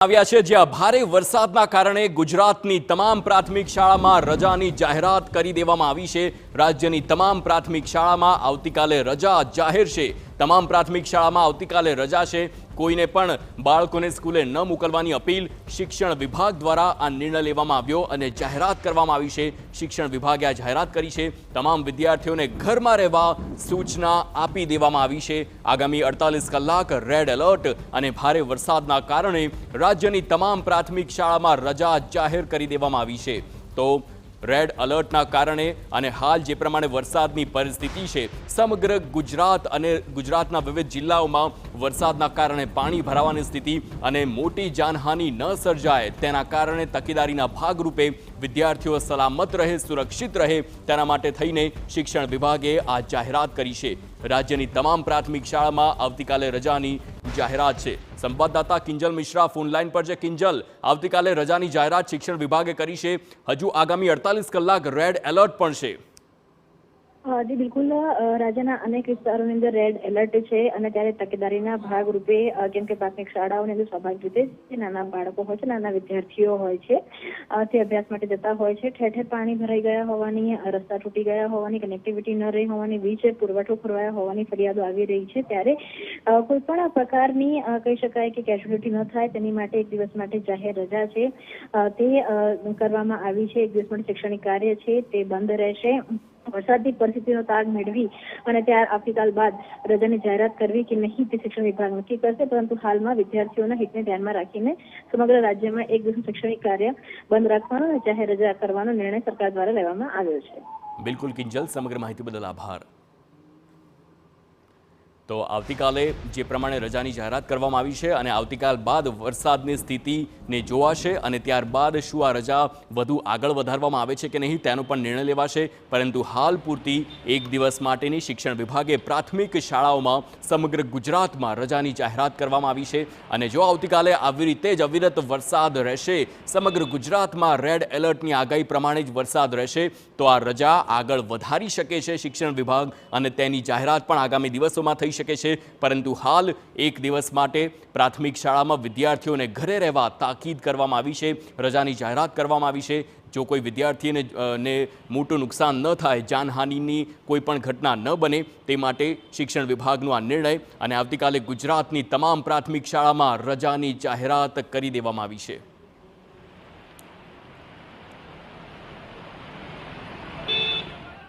આવ્યા છે જ્યાં ભારે વરસાદના કારણે ગુજરાતની તમામ પ્રાથમિક શાળામાં રજાની જાહેરાત કરી દેવામાં આવી છે। રાજ્યની તમામ પ્રાથમિક શાળામાં આવતીકાલે રજા જાહેર છે। તમામ પ્રાથમિક શાળામાં આવતીકાલે રજા છે। કોઈને પણ બાળકોને સ્કૂલે ન મોકલવાની અપીલ શિક્ષણ વિભાગ દ્વારા આ નિર્ણય લેવામાં આવ્યો અને જાહેરાત કરવામાં આવી છે। શિક્ષણ વિભાગે આ જાહેરાત કરી છે। તમામ વિદ્યાર્થીઓને ઘરમાં રહેવા સૂચના આપી દેવામાં આવી છે। આગામી 48 કલાક રેડ એલર્ટ અને ભારે વરસાદના કારણે રાજ્યની તમામ પ્રાથમિક શાળામાં રજા જાહેર કરી દેવામાં આવી છે। તો રેડ એલર્ટના કારણે અને હાલ જે પ્રમાણે વરસાદની પરિસ્થિતિ છે, સમગ્ર ગુજરાત અને ગુજરાતના વિવિધ જિલ્લાઓમાં વરસાદના કારણે પાણી ભરાવાની સ્થિતિ અને મોટી જાનહાનિ ન સર્જાય તેના કારણે તકેદારીના ભાગરૂપે વિદ્યાર્થીઓ સલામત રહે, સુરક્ષિત રહે તેના માટે થઈને શિક્ષણ વિભાગે આ જાહેરાત કરી છે। રાજ્યની તમામ પ્રાથમિક શાળામાં આવતીકાલે રજાની જાહેરાત છે। સંવાદદાતા કિંજલ મિશ્રા ફોનલાઈન પર છે। કિંજલ, આવતીકાલે રજાની જાહેરાત શિક્ષણ વિભાગે કરી છે। હજુ આગામી 48 કલાક રેડ એલર્ટ પણ છે। જી બિલકુલ, રાજ્યના અનેક વિસ્તારોની અંદર રેડ એલર્ટ છે અને ત્યારે તકેદારીના ભાગરૂપે કેમ કે પ્રાથમિક શાળાઓની અંદર સ્વાભાવિક રીતે નાના બાળકો હોય છે, નાના વિદ્યાર્થીઓ હોય છે, તે અભ્યાસ માટે જતા હોય છે। ઠેર ઠેર પાણી ભરાઈ ગયા હોવાની, રસ્તા તૂટી ગયા હોવાની, કનેક્ટિવિટી ન રહી હોવાની, વીજ પુરવઠો ખોરવાયા હોવાની ફરિયાદો આવી રહી છે। ત્યારે કોઈ પણ પ્રકારની કહી શકાય કે કેઝ્યુઅલિટી ન થાય તેની માટે એક દિવસ માટે જાહેર રજા છે તે કરવામાં આવી છે। એક દિવસ માટે શૈક્ષણિક કાર્ય છે તે બંધ રહેશે। વરસાદની પરિસ્થિતિનો તાગ મેળવી અને ત્યાર આવતીકાલ બાદ રજાની જાહેરાત કરવી કે નહીં તે શિક્ષણ વિભાગ નક્કી કરશે, પરંતુ હાલમાં વિદ્યાર્થીઓના હિતને ધ્યાનમાં રાખીને સમગ્ર રાજ્યમાં એક દિવસનું શૈક્ષણિક કાર્ય બંધ રાખવાનો અને જાહેર રજા કરવાનો નિર્ણય સરકાર દ્વારા લેવામાં આવ્યો છે। બિલકુલ કિંજલ, સમગ્ર માહિતી બદલ આભાર। તો આવતીકાલે જે પ્રમાણે રજાની જાહેરાત કરવામાં આવી છે અને આવતીકાલ બાદ વરસાદની સ્થિતિને જોવાશે અને ત્યારબાદ શું આ રજા વધુ આગળ વધારવામાં આવે છે કે નહીં તેનો પણ નિર્ણય લેવાશે। પરંતુ હાલ પૂરતી એક દિવસ માટેની શિક્ષણ વિભાગે પ્રાથમિક શાળાઓમાં સમગ્ર ગુજરાતમાં રજાની જાહેરાત કરવામાં આવી છે અને જો આવતીકાલે આવી રીતે જ અવિરત વરસાદ રહેશે, સમગ્ર ગુજરાતમાં રેડ એલર્ટની આગાહી પ્રમાણે જ વરસાદ રહેશે, તો આ રજા આગળ વધારી શકે છે શિક્ષણ વિભાગ અને તેની જાહેરાત પણ આગામી દિવસોમાં થઈ શકે છે। પરંતુ હાલ એક દિવસ માટે પ્રાથમિક શાળામાં વિદ્યાર્થીઓને ઘરે રહેવા તાકીદ કરવામાં આવી છે, રજાની જાહેરાત કરવામાં આવી છે। જો કોઈ વિદ્યાર્થીને મોટું નુકસાન ન થાય, જાનહાનિની કોઈ પણ ઘટના ન બને તે માટે શિક્ષણ વિભાગનો આ નિર્ણય અને આવતીકાલે ગુજરાતની તમામ પ્રાથમિક શાળામાં રજાની જાહેરાત કરી દેવામાં આવી છે।